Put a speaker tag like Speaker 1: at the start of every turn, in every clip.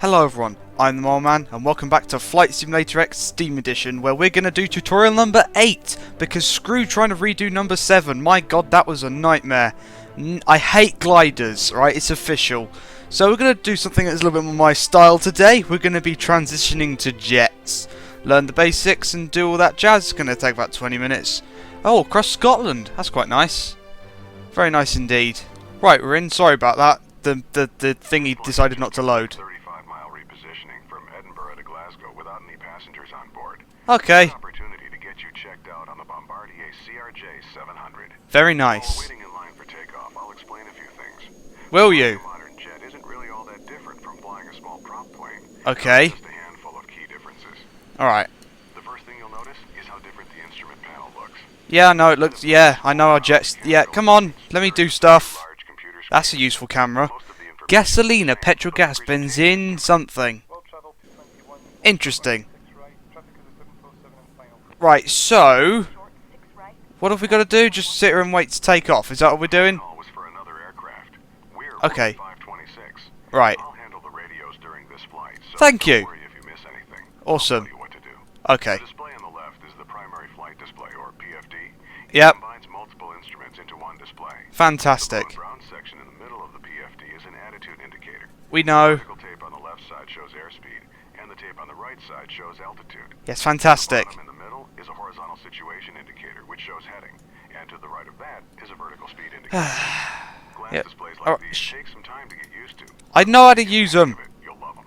Speaker 1: Hello everyone, I'm the Mole Man and welcome back to Flight Simulator X Steam Edition, where we're going to do tutorial number 8 because screw trying to redo number 7. My god, that was a nightmare. I hate gliders, right? It's official. So we're going to do something that's a little bit more my style today. We're going to be transitioning to jets. Learn the basics and do all that jazz. It's going to take about 20 minutes. Oh, across Scotland. That's quite nice. Very nice indeed. Right, we're in. Sorry about that. The thingy decided not to load. Okay. Very nice. Will you? Okay. Alright.
Speaker 2: The first thing you'll notice is how different the instrument panel looks.
Speaker 1: Yeah, I know it looks. Yeah, I know our jets. Yeah, come on. Let me do stuff. That's a useful camera. Gasolina, petrol gas, benzene, something. Interesting. Right, so what have we got to do? Just sit here and wait to take off. Is that what we're doing? Okay. Right. Thank you. Awesome. Okay. Yep. Fantastic. We know. Yes, fantastic.
Speaker 2: In the middle is a horizontal situation indicator which shows heading, and to the right of that is a vertical speed indicator. Glass displays like these take some time to get used to.
Speaker 1: I know how to use them.
Speaker 2: You'll love them.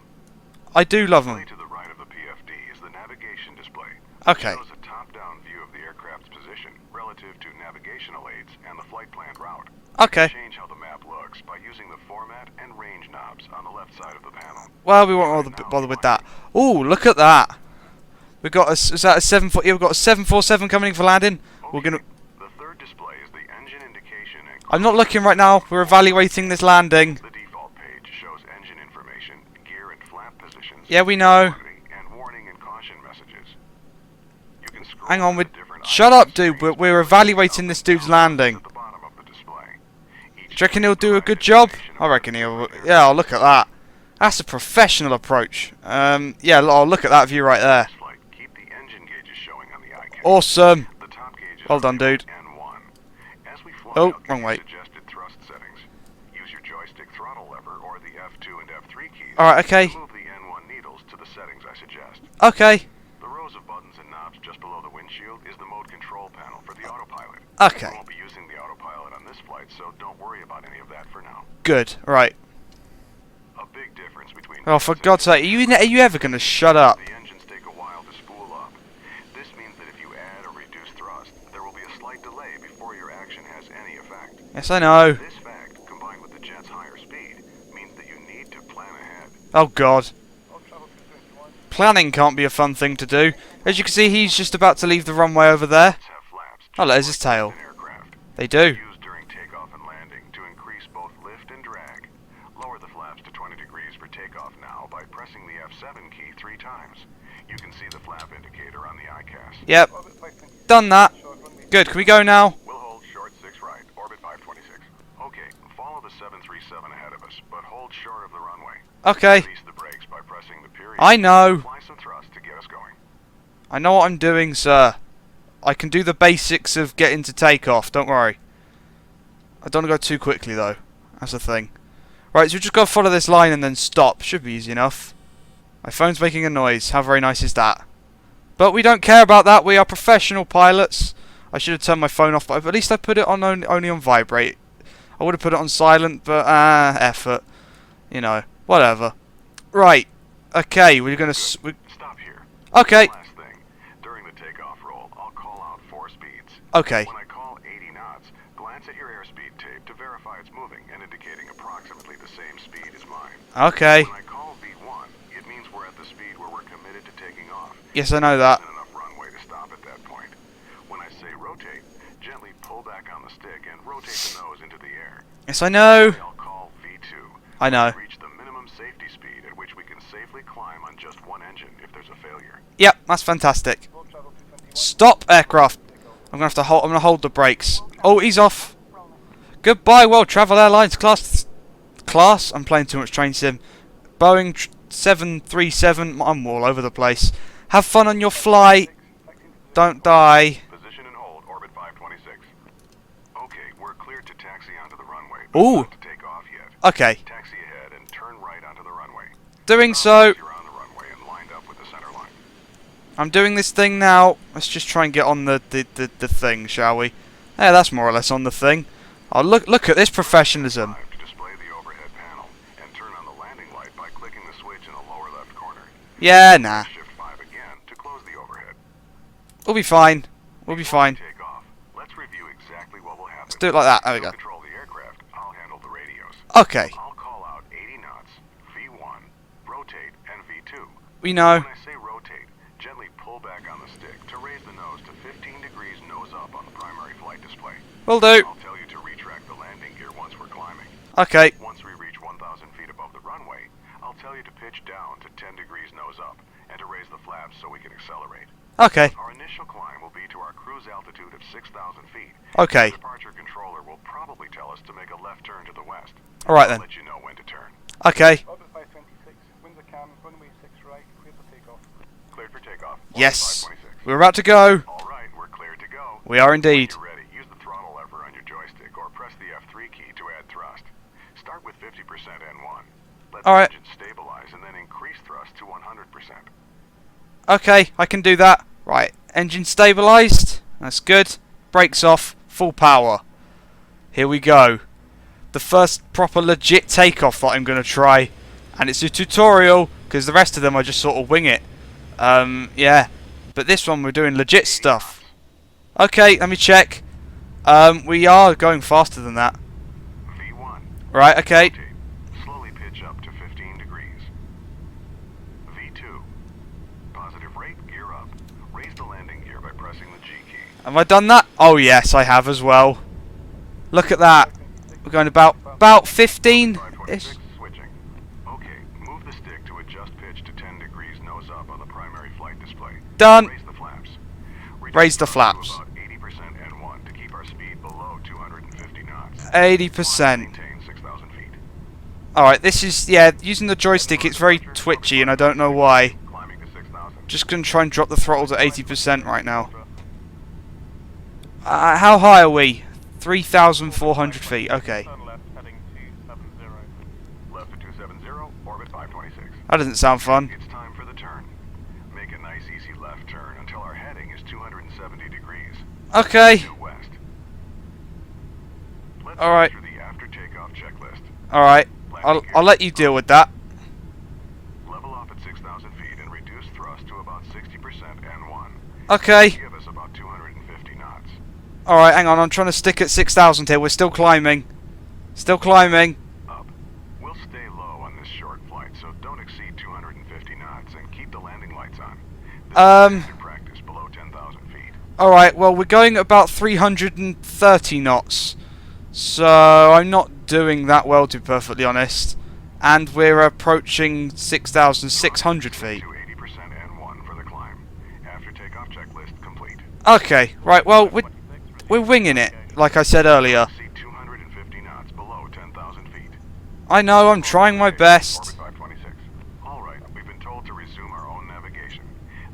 Speaker 1: I do love them.
Speaker 2: To the right of the PFD is the navigation display.
Speaker 1: Okay.
Speaker 2: It shows a top-down view of the aircraft's position relative to navigational aids and the flight planned route.
Speaker 1: Okay.
Speaker 2: Change how the map looks by using the format and range knobs on the left side of the panel.
Speaker 1: Well, we won't bother with that. Ooh, look at that. We've got is that a 747? Yeah, we've got a 747 coming in for landing.
Speaker 2: Okay.
Speaker 1: We're gonna.
Speaker 2: The third display is the engine indication.
Speaker 1: I'm not looking right now. We're evaluating this landing.
Speaker 2: The default page shows engine information, gear and flap positions.
Speaker 1: Yeah, we know.
Speaker 2: And warning and caution messages. You can scroll.
Speaker 1: Hang on, shut up, dude. We're evaluating this dude's landing.
Speaker 2: At the bottom of the display.
Speaker 1: Do you reckon he'll do a good job? I reckon he'll. Yeah, I'll look at that. That's a professional approach. Yeah, I'll look at that view right there. Awesome. Well done, dude. Oh, wrong way.
Speaker 2: Use your joystick throttle lever or the F2 and F3 keys.
Speaker 1: Alright, okay.
Speaker 2: Move the N1 needles to the settings I suggest.
Speaker 1: Okay.
Speaker 2: The rows of buttons and knobs just below the windshield is the mode control panel for the autopilot.
Speaker 1: Okay.
Speaker 2: We won't be using the autopilot on this flight, so don't worry about any of that for now.
Speaker 1: Good. Right.
Speaker 2: A big difference between.
Speaker 1: Oh, for God's sake, are you ever going to shut up?
Speaker 2: The engines take a while to spool up. This means that if you add or reduce thrust, there will be a slight delay before your action has any effect.
Speaker 1: Yes, I know.
Speaker 2: This fact, combined with the jet's higher speed, means that you need to plan ahead.
Speaker 1: Oh, God. Planning can't be a fun thing to do. As you can see, he's just about to leave the runway over there. Oh, there's his tail. They do.
Speaker 2: Used during takeoff and landing to increase both lift and drag. Lower the flaps to 20 degrees for takeoff now by pressing the F7 key 3 times. You can see the flap indicator on the ICAS.
Speaker 1: Yep. Done that. Good. Can we go now?
Speaker 2: We'll hold short 6 right, orbit 526. Okay, follow the 737 ahead of us, but hold short of the runway.
Speaker 1: Okay.
Speaker 2: Release the brakes by pressing the period.
Speaker 1: I know.
Speaker 2: Apply some thrust to get us going.
Speaker 1: I know what I'm doing, sir. I can do the basics of getting to takeoff. Don't worry. I don't want to go too quickly, though. That's the thing. Right, so we just got to follow this line and then stop. Should be easy enough. My phone's making a noise. How very nice is that? But we don't care about that. We are professional pilots. I should have turned my phone off, but at least I put it on only on vibrate. I would have put it on silent, but effort. You know, whatever. Right. Okay, we're gonna.
Speaker 2: Stop here.
Speaker 1: Okay.
Speaker 2: Last thing. During the takeoff roll, I'll call out 4 speeds.
Speaker 1: Okay.
Speaker 2: When I call 80 knots, glance at your airspeed tape to verify it's moving and indicating approximately the same speed as mine.
Speaker 1: Okay.
Speaker 2: When I call V1, it means we're at the speed where we're committed to taking off.
Speaker 1: Yes, I know that.
Speaker 2: There isn't enough runway to stop at that point. When I say rotate, gently pull back on the stick and rotate the nose into the air.
Speaker 1: Yes, I know.
Speaker 2: I'll call V2.
Speaker 1: I know.
Speaker 2: Reach the minimum safety speed at which we can safely climb on just one engine if there's a failure.
Speaker 1: Yep, that's fantastic. Stop, aircraft. I'm gonna hold the brakes. Oh, he's off. Goodbye, World Travel Airlines class. I'm playing too much train sim. Boeing 737. I'm all over the place. Have fun on your flight. Don't die.
Speaker 2: Position and hold, orbit 526. Okay, we're cleared to taxi onto the runway.
Speaker 1: Ooh.
Speaker 2: Not to take off yet.
Speaker 1: Okay.
Speaker 2: Taxi ahead and turn right onto the runway.
Speaker 1: Doing so.
Speaker 2: You're on the runway and lined up with the center line.
Speaker 1: I'm doing this thing now. Let's just try and get on the thing, shall we? Yeah, that's more or less on the thing. Oh, look at this professionalism.
Speaker 2: To display the overhead panel and turn on the landing light by clicking the switch in the lower left corner.
Speaker 1: Yeah, nah.
Speaker 2: Shift 5 again to close the overhead.
Speaker 1: We'll be fine. We'll be fine.
Speaker 2: Take off. Let's review exactly what will happen.
Speaker 1: Let's do it like that. There we go.
Speaker 2: Control the aircraft. I'll handle the radios.
Speaker 1: Okay.
Speaker 2: I'll call out 80 knots, V1, rotate, and V2.
Speaker 1: We know.
Speaker 2: When I say rotate, gently pull back on the stick to raise the nose to 15 degrees nose up on the primary flight display.
Speaker 1: Will do.
Speaker 2: I'll tell you to retract the landing gear once we're climbing.
Speaker 1: Okay.
Speaker 2: Once we reach 1,000 feet above the runway, I'll tell you to pitch down to 10 degrees nose up and to raise the flaps so we can accelerate.
Speaker 1: Okay.
Speaker 2: Our initial climb will be to our cruise altitude of 6,000 feet.
Speaker 1: Okay.
Speaker 2: The departure controller will probably tell us to make a left turn to the west.
Speaker 1: Alright then.
Speaker 2: I'll let you know when to turn.
Speaker 1: Okay.
Speaker 3: Orbit 526, winds are calm, runway 6 right, clear for takeoff.
Speaker 2: Cleared for takeoff.
Speaker 1: Yes.
Speaker 2: 526.
Speaker 1: We're about to go.
Speaker 2: Alright, we're cleared to go.
Speaker 1: We are indeed.
Speaker 2: When you're ready, use the throttle lever on your joystick or press the F3 key to add thrust. Start with 50% N1. Let the
Speaker 1: Alright.
Speaker 2: engine stabilize and then increase thrust to 100%.
Speaker 1: Okay, I can do that. Right. Engine stabilized. That's good. Brakes off. Full power. Here we go. The first proper legit takeoff that I'm going to try. And it's a tutorial, because the rest of them I just sort of wing it. Yeah. But this one we're doing legit stuff. Okay, let me check. We are going faster than that.
Speaker 2: V1.
Speaker 1: Right, okay.
Speaker 2: Rotate. Slowly pitch up to 15 degrees. V2. Positive rate, gear up. Raise the landing gear by pressing the G key.
Speaker 1: Have I done that? Oh yes, I have as well. Look at that. We're going about 15-ish.
Speaker 2: 526, switching. Okay, move the stick to adjust pitch to 10 degrees nose up on the primary flight display.
Speaker 1: Done.
Speaker 2: Raise the flaps.
Speaker 1: Raise the
Speaker 2: Reduce
Speaker 1: flaps.
Speaker 2: to about 80% N1 to keep our speed below 250 knots.
Speaker 1: 80%.
Speaker 2: Maintain 6,000 feet.
Speaker 1: Alright, this is, yeah, using the joystick it's very twitchy and I don't know why.
Speaker 2: Climbing to 6,000.
Speaker 1: Just going to try and drop the throttle to 80% right now. How high are we? 3,400 feet, okay.
Speaker 3: Turn left, heading 270.
Speaker 2: Left to 270, orbit 526.
Speaker 1: That doesn't sound fun.
Speaker 2: It's time for the turn. Make a nice easy left turn until our heading is 270 degrees.
Speaker 1: Okay.
Speaker 2: Due west. Let's
Speaker 1: All right.
Speaker 2: go through the after takeoff checklist.
Speaker 1: Alright. I'll let you deal with that.
Speaker 2: Level off at 6,000 feet and reduce thrust to about 60% N1.
Speaker 1: Okay.
Speaker 2: Give us about 250 knots.
Speaker 1: Alright, hang on. I'm trying to stick at 6,000 here. We're still climbing. Still climbing.
Speaker 2: Up. We'll stay low on this short flight, so don't exceed 250 knots and keep the landing lights on. This is standard practice below 10,000 feet.
Speaker 1: Alright, well, we're going at about 330 knots. So, I'm not doing that well, to be perfectly honest. And we're approaching 6,600 feet.
Speaker 2: To 80% N1 for the climb. After takeoff checklist complete.
Speaker 1: Okay, right, well, we're winging it, like I said earlier.
Speaker 2: See 250 knots below 10,000 feet.
Speaker 1: I know, I'm trying my best.
Speaker 2: Orbit 526. All right, we've been told to resume our own navigation.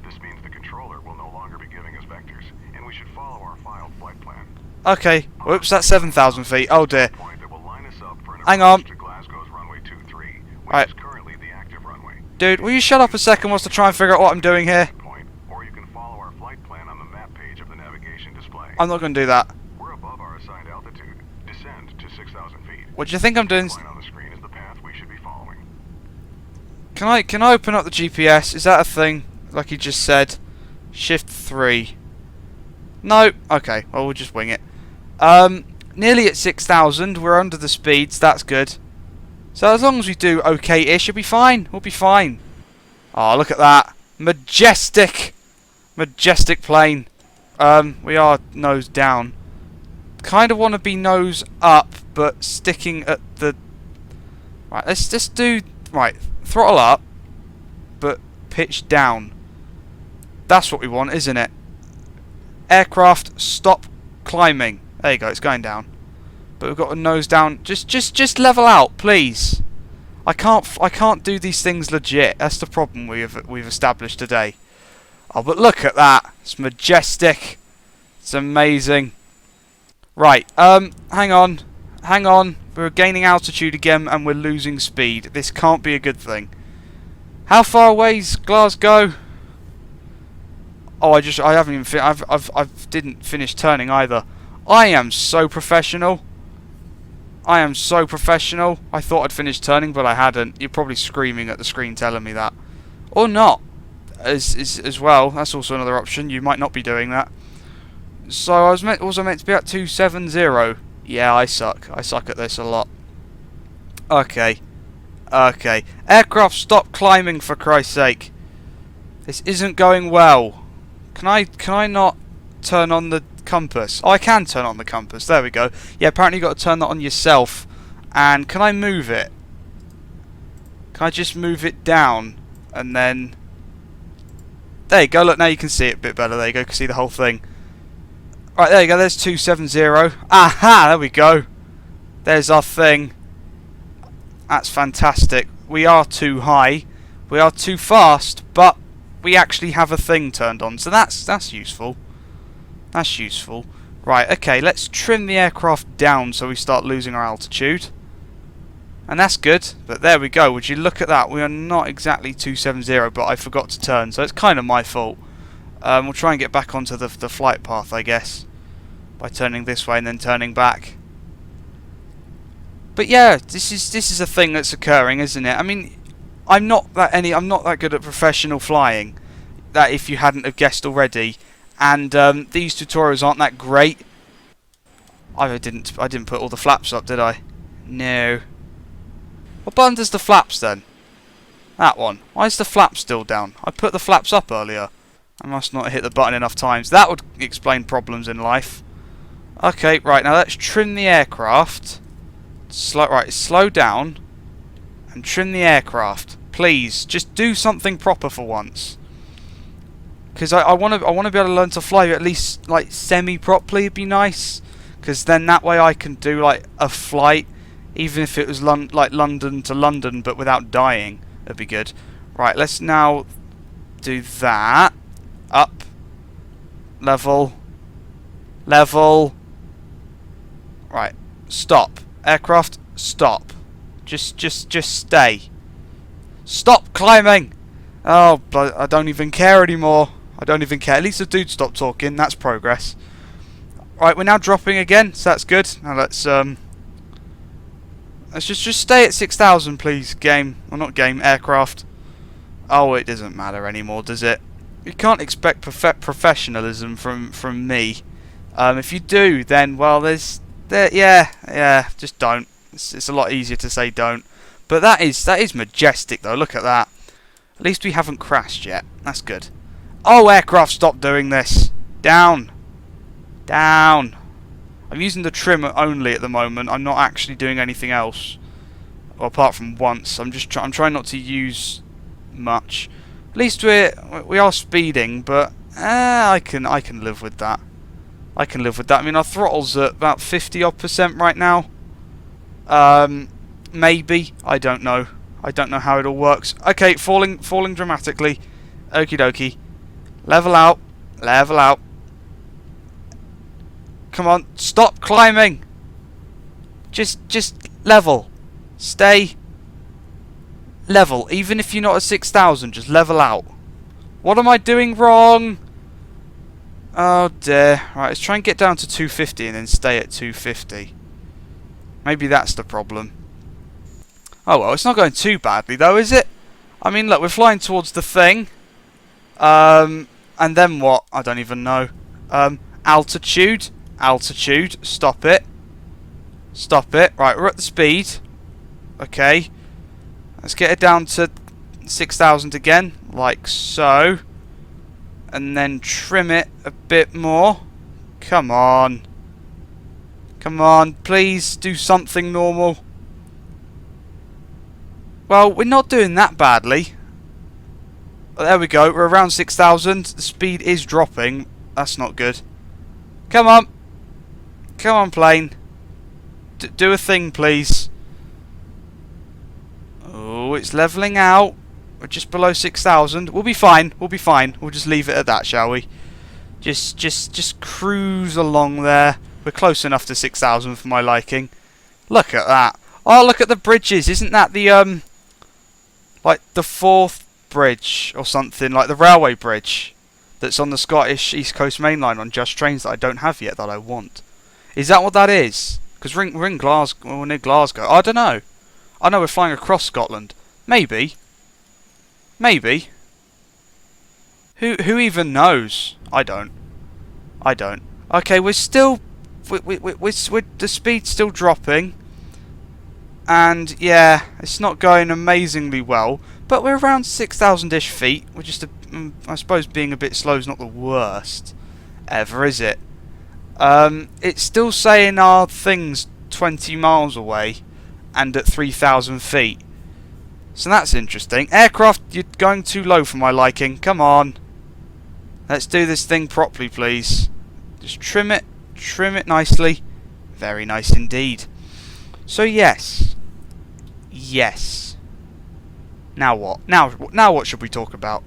Speaker 2: This means the controller will no longer be giving us vectors, and we should follow our filed flight plan.
Speaker 1: Okay, whoops, that's 7,000 feet. Oh dear.
Speaker 2: Point that will line us up for an
Speaker 1: Hang
Speaker 2: approach
Speaker 1: on.
Speaker 2: to Glasgow's runway 23, which
Speaker 1: Right.
Speaker 2: is currently the active runway.
Speaker 1: Dude, will you shut up a second whilst I try and figure out what I'm doing here?
Speaker 2: Point, or you can follow our flight plan on the map page of the navigation display.
Speaker 1: I'm not going to do that.
Speaker 2: We're above our assigned altitude. Descend to 6,000 feet.
Speaker 1: What do you think I'm doing?
Speaker 2: The line on the screen is the path we should be following.
Speaker 1: Can I open up the GPS? Is that a thing? Like you just said. Shift 3. No? Okay, well we'll just wing it. Nearly at 6,000. We're under the speeds. That's good. So as long as we do okay-ish, it'll be fine. We'll be fine. Oh, look at that. Majestic. Majestic plane. We are nose down. Kind of want to be nose up, but sticking at the... Right, let's just do... Right, throttle up, but pitch down. That's what we want, isn't it? Aircraft, stop climbing. There you go, it's going down. But we've got a nose down. Just level out, please. I can't do these things legit. That's the problem we've established today. Oh, but look at that. It's majestic. It's amazing. Right, hang on. Hang on. We're gaining altitude again and we're losing speed. This can't be a good thing. How far away is Glasgow? Oh, I haven't even I didn't finish turning either. I am so professional. I am so professional. I thought I'd finished turning, but I hadn't. You're probably screaming at the screen telling me that. Or not. As well. That's also another option. You might not be doing that. So I was also meant to be at 270. Yeah, I suck. I suck at this a lot. Okay. Okay. Aircraft, stop climbing for Christ's sake. This isn't going well. Can I not turn on the compass? Oh, I can turn on the compass. There we go. Yeah, apparently you've got to turn that on yourself. And can I move it? Can I just move it down? And then... There you go. Look, now you can see it a bit better. There you go. You can see the whole thing. Right, there you go. There's 270. Aha! There we go. There's our thing. That's fantastic. We are too high. We are too fast. But we actually have a thing turned on. So that's useful. That's useful. Right, okay, let's trim the aircraft down so we start losing our altitude. And that's good, but there we go. Would you look at that? We are not exactly 270, but I forgot to turn, so it's kind of my fault. We'll try and get back onto the flight path, I guess, by turning this way and then turning back. But yeah, this is a thing that's occurring, isn't it? I mean, I'm not that good at professional flying. That if you hadn't have guessed already. And these tutorials aren't that great. I didn't put all the flaps up, did I? No. What button does the flaps then? That one. Why is the flap still down? I put the flaps up earlier. I must not hit the button enough times. That would explain problems in life. Okay, right, now let's trim the aircraft. Slow down. And trim the aircraft. Please, just do something proper for once. Because I want to be able to learn to fly at least like semi-properly. It'd be nice. Because then that way I can do like a flight, even if it was like London to London, but without dying. That'd be good. Right, let's now do that. Up. Level. Level. Right. Stop. Aircraft. Stop. Just stay. Stop climbing. Oh, I don't even care anymore. I don't even care. At least the dude stopped talking. That's progress. Right, we're now dropping again, so that's good. Now let's just stay at 6,000, please. Game, or not game, aircraft. Oh, it doesn't matter anymore, does it? You can't expect professionalism from me. If you do, then well, yeah, just don't. It's a lot easier to say don't. But that is majestic though. Look at that. At least we haven't crashed yet. That's good. Oh, aircraft, stop doing this. Down. Down. I'm using the trim only at the moment. I'm not actually doing anything else. Well, apart from once. I'm trying not to use much. At least we are speeding, but I can live with that. I can live with that. I mean, our throttle's at about 50% right now. Maybe. I don't know. I don't know how it all works. Okay, falling dramatically. Okie dokie. Level out. Level out. Come on, stop climbing. Just level. Stay level. Even if you're not at 6,000, just level out. What am I doing wrong? Oh dear. Right, let's try and get down to 250 and then stay at 250. Maybe that's the problem. Oh well, it's not going too badly though, is it? I mean, look, we're flying towards the thing. And then what? I don't even know. Altitude. Altitude. Stop it. Stop it. Right, we're at the speed. Okay. Let's get it down to 6,000 again. Like so. And then trim it a bit more. Come on. Come on. Please do something normal. Well, we're not doing that badly. There we go. We're around 6,000. The speed is dropping. That's not good. Come on. Come on, plane. Do a thing, please. Oh, it's levelling out. We're just below 6,000. We'll be fine. We'll be fine. We'll just leave it at that, shall we? Just cruise along there. We're close enough to 6,000 for my liking. Look at that. Oh, look at the bridges. Isn't that the like the 4th bridge or something, like the railway bridge that's on the Scottish East Coast Main Line on Just Trains that I don't have yet that I want? Is that what that is? Because we're in Glasgow, we're near Glasgow. I don't know. I know we're flying across Scotland. Maybe. Maybe. Who even knows? I don't. Okay, we're still we're the speed's still dropping. And yeah, it's not going amazingly well, but we're around 6,000-ish feet. We're just I suppose being a bit slow is not the worst ever, is it? It's still saying our thing's 20 miles away and at 3,000 feet. So that's interesting. Aircraft, you're going too low for my liking. Come on. Let's do this thing properly, please. Just trim it nicely. Very nice indeed. So yes. Yes. Now what? Now what should we talk about?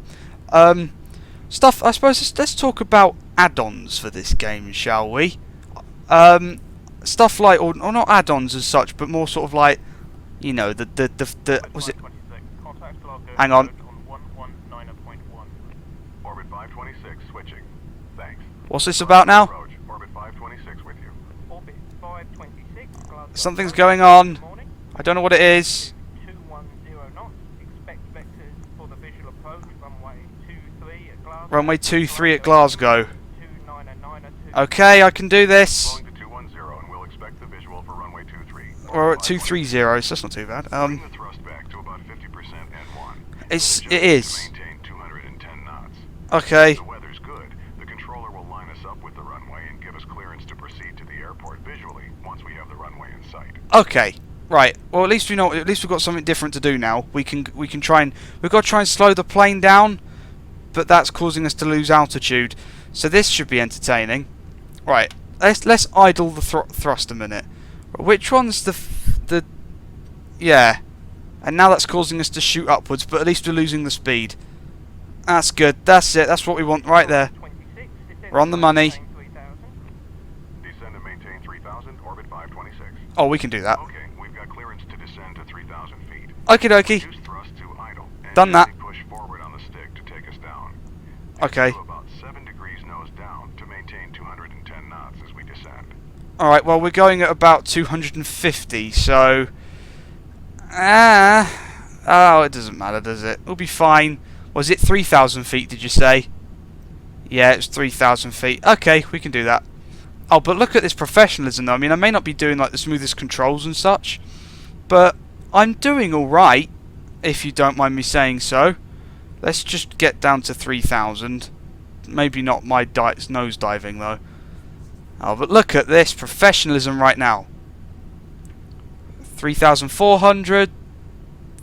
Speaker 1: Stuff, I suppose, let's talk about add-ons for this game, shall we? Stuff like, or not add-ons as such, but more sort of like, you know, the was it? Hang on.
Speaker 2: Orbit 526 switching. Thanks.
Speaker 1: What's this about now?
Speaker 2: Orbit 526 with you.
Speaker 3: Orbit 526. Glasgow.
Speaker 1: Something's going on. I don't know what it is.
Speaker 3: 210 knots. Expect vectors for the visual approach. Runway 23 at Glasgow.
Speaker 1: Runway 23 at Glasgow.
Speaker 3: 2992.
Speaker 1: Okay, I can do this.
Speaker 2: Going to 210 and we'll expect the visual for runway 23.
Speaker 1: We're at 230, so that's not too bad.
Speaker 2: Bring the thrust back to about 50% N1.
Speaker 1: It is.
Speaker 2: Maintain 210 knots.
Speaker 1: Okay.
Speaker 2: If the weather's good, the controller will line us up with the runway and give us clearance to proceed to the airport visually once we have the runway in sight.
Speaker 1: Okay. Right. Well, at least we know. At least we've got something different to do now. We've got to try and slow the plane down, but that's causing us to lose altitude. So this should be entertaining. Right. Let's idle the thrust a minute. Which one's the yeah. And now that's causing us to shoot upwards, but at least we're losing the speed. That's good. That's it. That's what we want right there. We're on the money.
Speaker 2: Descend and maintain 3000, orbit 526.
Speaker 1: Oh, we can do that.
Speaker 2: Okay, we've got clearance to descend to 3000 feet.
Speaker 1: Okie dokie.
Speaker 2: Reduce thrust to idle. And
Speaker 1: Done that.
Speaker 2: gently push forward on the stick to take us down.
Speaker 1: Okay.
Speaker 2: To about 7 degrees nose down to maintain 210 knots as we descend.
Speaker 1: Alright, well, we're going at about 250, so... oh, it doesn't matter, does it? We'll be fine. Was it 3,000 feet, did you say? Yeah, it's 3,000 feet. Okay, we can do that. Oh, but look at this professionalism, though. I mean, I may not be doing, like, the smoothest controls and such, but I'm doing alright, if you don't mind me saying so. Let's just get down to 3,000. Maybe not my nose diving, though. Oh, but look at this professionalism right now. 3,400.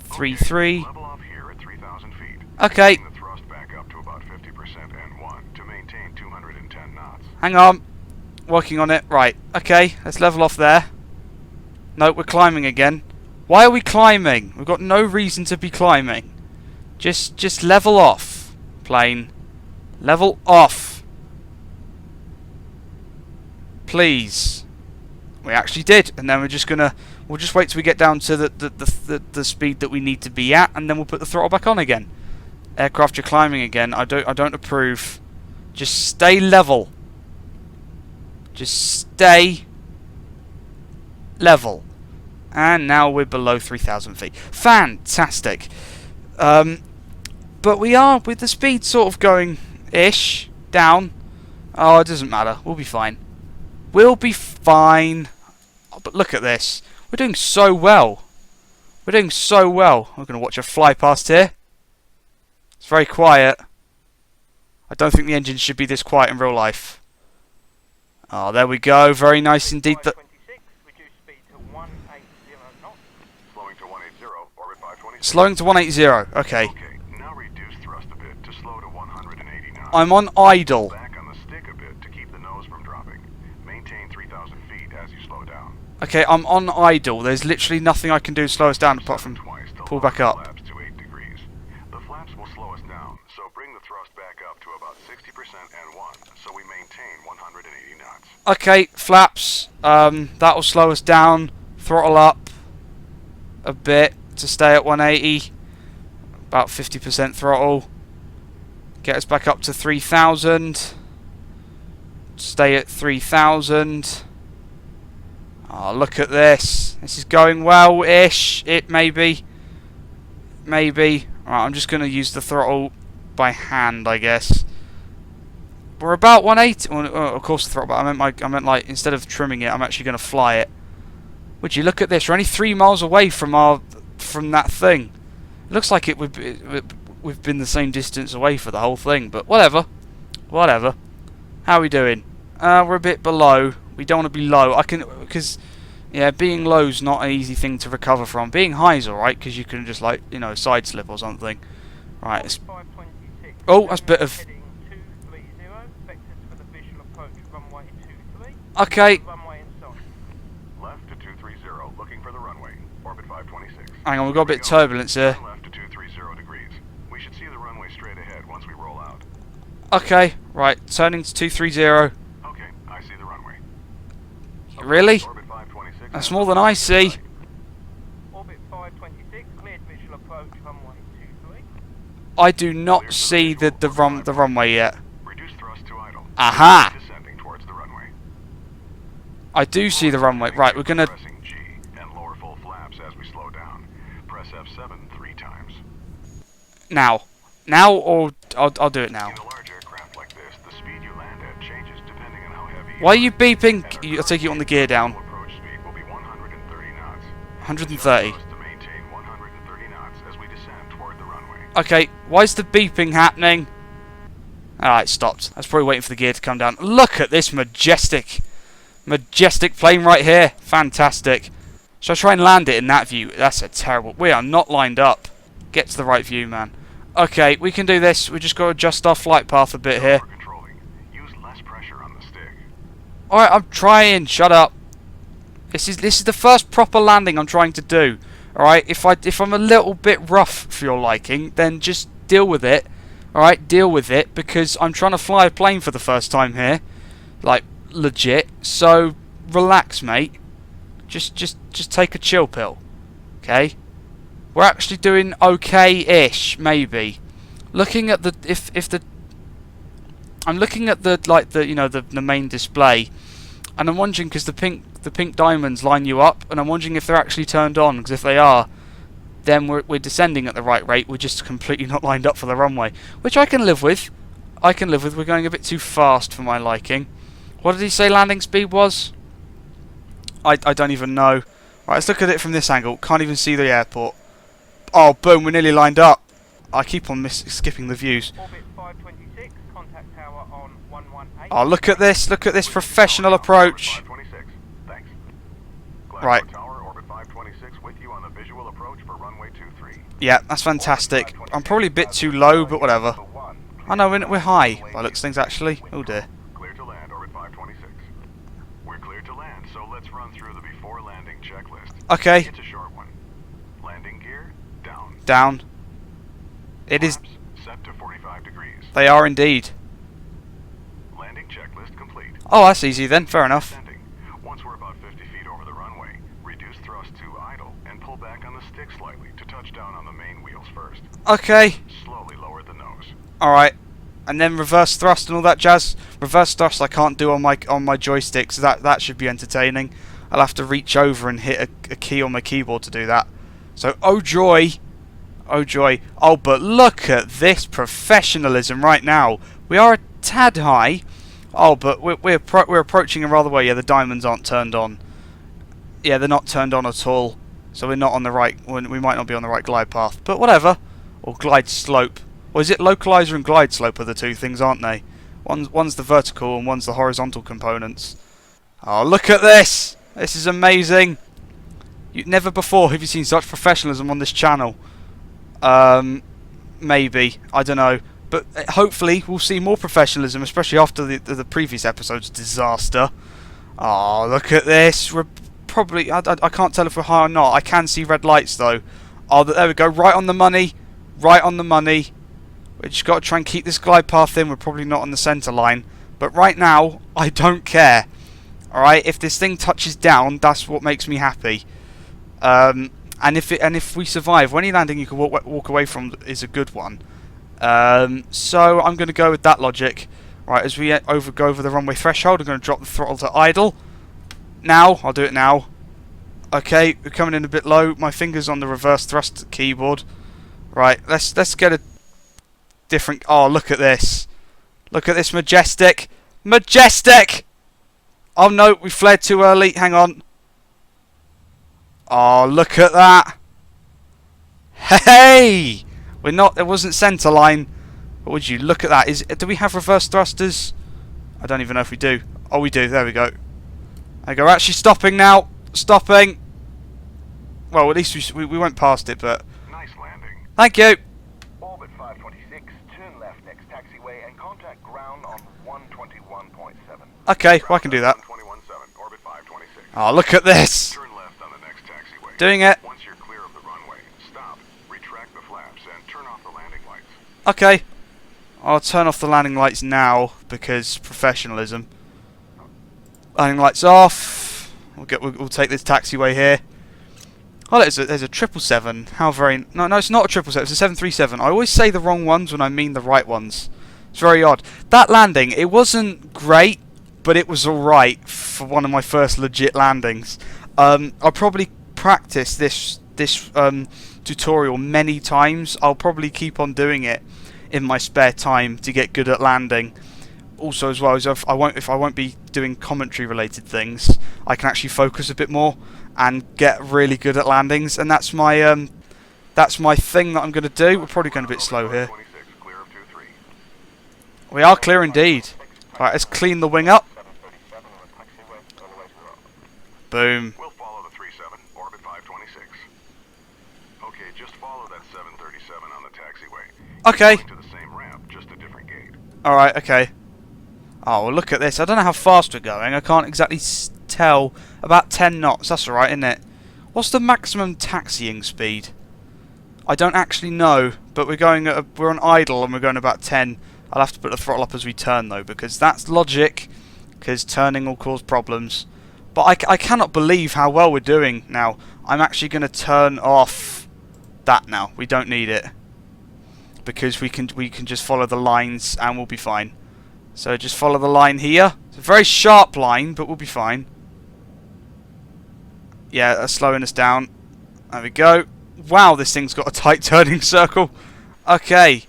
Speaker 1: 3,3.
Speaker 2: Level off here at 3000 feet.
Speaker 1: Okay.
Speaker 2: Bring the thrust back up to about 50% N1 to maintain 210 knots.
Speaker 1: Hang on. Working on it. Right. Okay. Let's level off there. No, we're climbing again. Why are we climbing? We've got no reason to be climbing. Just level off, plane. Level off. Please. We actually did, and then we'll just wait till we get down to the speed that we need to be at, and then we'll put the throttle back on again. Aircraft, you're climbing again. I don't approve. Just stay level. Just stay level. And now we're below 3,000 feet. Fantastic. But we are with the speed sort of going ish down. Oh, it doesn't matter. We'll be fine. We'll be fine. Oh, but look at this. We're doing so well. We're doing so well. We're going to watch a fly past here. It's very quiet. I don't think the engine should be this quiet in real life. Oh, there we go. Very nice indeed.
Speaker 3: Reduce speed to 180 knots.
Speaker 2: Slowing to 180, orbit 526.
Speaker 1: Slowing to 180. Okay.
Speaker 2: Okay, now reduce thrust a bit to slow to 180 knots.
Speaker 1: I'm on idle.
Speaker 2: Back on the stick a bit to keep the nose from dropping. Maintain 3000 feet as you slow down.
Speaker 1: Okay, I'm on idle. There's literally nothing I can do to slow us down apart from
Speaker 2: Twice to
Speaker 1: pull
Speaker 2: lock
Speaker 1: back
Speaker 2: the
Speaker 1: up.
Speaker 2: flaps and 1, so we maintain 180 knots.
Speaker 1: Okay, flaps. That'll slow us down. Throttle up a bit to stay at 180. About 50% throttle. Get us back up to 3,000. Stay at 3,000. Oh, look at this. This is going well-ish. It maybe. Maybe. Right, I'm just going to use the throttle by hand, I guess. We're about 180. Well, of course, the throttle. But I meant like instead of trimming it, I'm actually going to fly it. Would you look at this? We're only 3 miles away from that thing. It looks like we've been the same distance away for the whole thing, but whatever. Whatever. How are we doing? We're a bit below. We don't want to be low. Because yeah, being low's not an easy thing to recover from. Being high's alright, because you can just like, you know, side slip or something. Right. It's, oh, that's a bit of. Okay.
Speaker 2: Left to 230, looking for the runway. Orbit 526.
Speaker 1: Hang on, we've got a bit of turbulence here.
Speaker 2: Left to 230 degrees. We should see the runway straight ahead once we roll out.
Speaker 1: Okay, right, turning to 230.
Speaker 2: Okay, I see the runway.
Speaker 1: Really?
Speaker 2: Orbit 526.
Speaker 1: That's more than I see.
Speaker 3: Orbit 526, cleared visual approach, runway 23.
Speaker 1: I do not see the runway yet.
Speaker 2: Reduce thrust to idle.
Speaker 1: Aha!
Speaker 2: Descending towards the runway.
Speaker 1: I do see the runway. Right, we're gonna.
Speaker 2: Pressing G and lower full flaps as we slow down. Press F7 3 times.
Speaker 1: Now, or I'll do it now.
Speaker 2: In a large aircraft like this, the speed you land at changes depending on how heavy.
Speaker 1: Why are you beeping? I'll take you on the gear down.
Speaker 2: Approach speed will be 130 knots.
Speaker 1: 130.
Speaker 2: To maintain 130 knots as we descend toward the runway.
Speaker 1: Okay, why is the beeping happening? Alright, stopped. I was probably waiting for the gear to come down. Look at this majestic plane right here. Fantastic. Shall I try and land it in that view? That's a terrible. We are not lined up. Get to the right view, man. Okay, we can do this. We just got to adjust our flight path a bit here.
Speaker 2: Use less pressure on the stick.
Speaker 1: Alright, I'm trying. Shut up. This is the first proper landing I'm trying to do. Alright, if I'm a little bit rough for your liking, then just deal with it. Alright, deal with it, because I'm trying to fly a plane for the first time here. Like, legit. So, relax, mate. Just take a chill pill. Okay? We're actually doing okay-ish, maybe. Looking at the I'm looking at the main display, and I'm wondering, because the pink diamonds line you up, and I'm wondering if they're actually turned on, because if they are, then we're descending at the right rate. We're just completely not lined up for the runway, which I can live with. We're going a bit too fast for my liking. What did he say landing speed was? I don't even know. Right, let's look at it from this angle. Can't even see the airport. Oh, boom, we're nearly lined up. I keep on skipping the views.
Speaker 3: Orbit 526, contact tower on 118.
Speaker 1: Oh, look at this professional approach.
Speaker 2: 526. Thanks.
Speaker 1: Right.
Speaker 2: Tower, Orbit 526 with you on the visual approach for runway 23.
Speaker 1: Yeah, that's fantastic. I'm probably a bit too low, but whatever. I know, we're high by looks things actually. Oh dear.
Speaker 2: Clear to land, Orbit 526. We're clear to land, so let's run through the before landing checklist.
Speaker 1: Okay.
Speaker 2: It's a short one. Landing gear, down.
Speaker 1: Down. It is.
Speaker 2: Set to 45 degrees.
Speaker 1: They are indeed.
Speaker 2: Landing checklist complete.
Speaker 1: Oh, that's easy then. Fair enough.
Speaker 2: Descending. Once we're about 50 feet over the runway, reduce thrust to idle and pull back on the stick slightly to touch down on the main wheels first.
Speaker 1: Okay.
Speaker 2: Slowly lower the nose.
Speaker 1: Alright. And then reverse thrust and all that jazz. Reverse thrust I can't do on my joystick, so that should be entertaining. I'll have to reach over and hit a key on my keyboard to do that. So, oh joy. Oh joy. Oh, but look at this professionalism right now. We are a tad high. Oh, but we're approaching a rather way. Yeah, the diamonds aren't turned on. Yeah, they're not turned on at all. So we're not on the right. We might not be on the right glide path. But whatever. Or glide slope. Or is it localizer and glide slope are the two things, aren't they? One's the vertical and one's the horizontal components. Oh, look at this! This is amazing. Never before have you seen such professionalism on this channel. Maybe. I don't know. But hopefully we'll see more professionalism, especially after the previous episode's disaster. Oh, look at this. We're probably... I can't tell if we're high or not. I can see red lights, though. Oh, there we go. Right on the money. Right on the money. We just got to try and keep this glide path in. We're probably not on the centre line. But right now, I don't care. Alright, if this thing touches down, that's what makes me happy. And if we survive, any landing you can walk away from is a good one. So I'm going to go with that logic. Right, as we go over the runway threshold, I'm going to drop the throttle to idle. Now, I'll do it now. Okay, we're coming in a bit low. My finger's on the reverse thrust keyboard. Right, let's get a different... Oh, look at this. Look at this majestic. Majestic! Oh no, we flared too early. Hang on. Oh, look at that. Hey! We're not... There wasn't centre line. What would you... Look at that. Do we have reverse thrusters? I don't even know if we do. Oh, we do. There we go. There we go. We're actually stopping now. Stopping. Well, at least we went past it, but...
Speaker 2: Nice landing.
Speaker 1: Thank you.
Speaker 2: Orbit 526, turn left next taxiway and contact ground on 121.7.
Speaker 1: Okay, well, I can do that.
Speaker 2: 121.7, orbit 526.
Speaker 1: Oh, look at this.
Speaker 2: Turn left on the next taxiway.
Speaker 1: Doing it.
Speaker 2: Once you're clear of the runway, stop, retract the flaps, and turn off the landing lights.
Speaker 1: Okay. I'll turn off the landing lights now, because professionalism. Landing lights off. We'll take this taxiway here. Oh, there's a 777. How very... No, it's not a 777. It's a 737. I always say the wrong ones when I mean the right ones. It's very odd. That landing, it wasn't great, but it was alright for one of my first legit landings. I'll probably practice this tutorial many times. I'll probably keep on doing it in my spare time to get good at landing. Also, as well, as if I won't be doing commentary related things, I can actually focus a bit more and get really good at landings, and that's my thing that I'm going to do. We're probably going a bit slow here.
Speaker 2: Clear of 23.
Speaker 1: We are clear indeed. Right, let's clean the wing up. Boom.
Speaker 2: We'll follow the 37, orbit 526. Okay, just follow that 737 on the taxiway.
Speaker 1: Okay.
Speaker 2: Going to the same ramp, just a different gate.
Speaker 1: Alright, okay. Oh, well, look at this. I don't know how fast we're going. I can't exactly tell. About 10 knots. That's alright, isn't it? What's the maximum taxiing speed? I don't actually know, but we're on idle and we're going about 10. I'll have to put the throttle up as we turn, though, because that's logic, because turning will cause problems. But I cannot believe how well we're doing now. I'm actually going to turn off that now. We don't need it, because we can just follow the lines and we'll be fine. So just follow the line here. It's a very sharp line, but we'll be fine. Yeah, that's slowing us down. There we go. Wow, this thing's got a tight turning circle. Okay.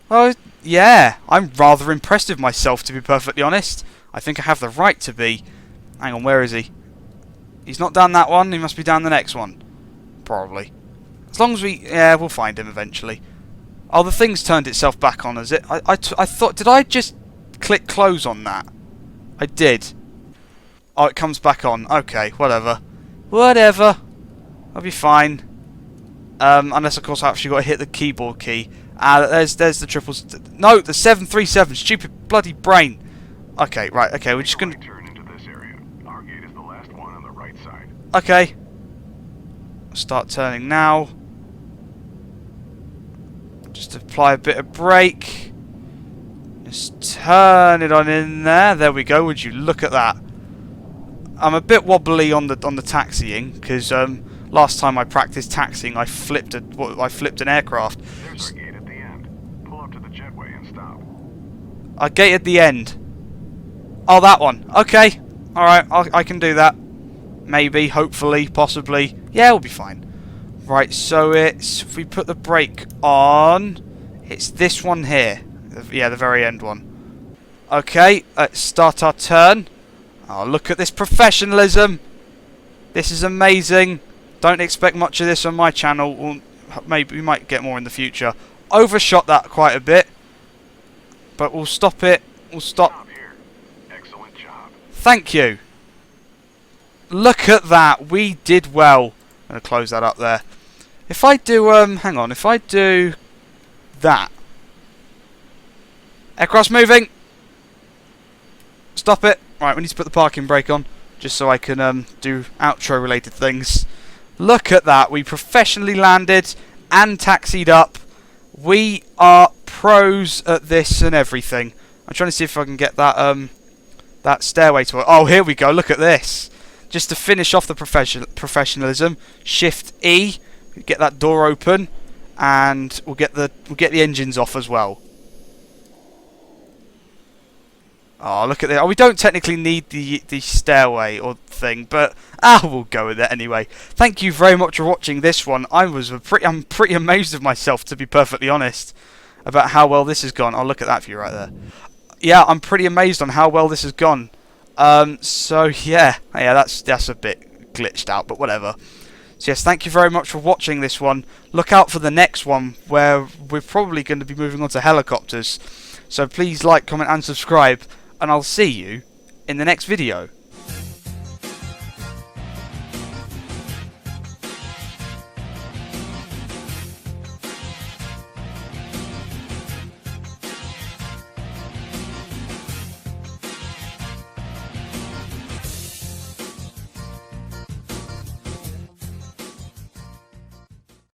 Speaker 1: Well, yeah, I'm rather impressed with myself, to be perfectly honest. I think I have the right to be. Hang on, where is he? He's not down that one. He must be down the next one. Probably. As long as yeah, we'll find him eventually. Oh, the thing's turned itself back on, has it? I thought... Did I just click close on that? I did. Oh, it comes back on. Okay, whatever. Whatever. I'll be fine. Unless, of course, I actually got to hit the keyboard key. There's the triples. No, the 737. Stupid bloody brain. Okay, right. Okay, we're just going to...
Speaker 2: Turn into this area. Our gate is the last one on the right side.
Speaker 1: Okay. Start turning now. Just apply a bit of brake. Just turn it on in there. There we go. Would you look at that? I'm a bit wobbly on the taxiing because last time I practiced taxiing, I flipped an aircraft.
Speaker 2: There's our gate at the end. Pull up to the jetway and stop.
Speaker 1: A gate at the end. Oh, that one. Okay. All right. I can do that. Maybe. Hopefully. Possibly. Yeah, we'll be fine. Right. So it's if we put the brake on, it's this one here. Yeah, the very end one. Okay. Let's start our turn. Oh, look at this professionalism. This is amazing. Don't expect much of this on my channel. Or maybe we might get more in the future. Overshot that quite a bit. But we'll stop it. We'll stop.
Speaker 2: Here. Excellent job.
Speaker 1: Thank you. Look at that. We did well. I'm going to close that up there. If I do, hang on. If I do that. Aircraft's moving. Stop it. Right, we need to put the parking brake on, just so I can do outro related things. Look at that, we professionally landed and taxied up. We are pros at this and everything. I'm trying to see if I can get that that stairway to it. Oh, here we go. Look at this. Just to finish off the professionalism, Shift E, get that door open, and we'll get the engines off as well. Oh, look at that. Oh, we don't technically need the stairway or thing, but we'll go with it anyway. Thank you very much for watching this one. I'm pretty amazed of myself, to be perfectly honest, about how well this has gone. Oh, look at that view right there. Yeah, I'm pretty amazed on how well this has gone. So yeah, that's a bit glitched out, but whatever. So yes, thank you very much for watching this one. Look out for the next one, where we're probably going to be moving on to helicopters. So please like, comment and subscribe, and I'll see you in the next video.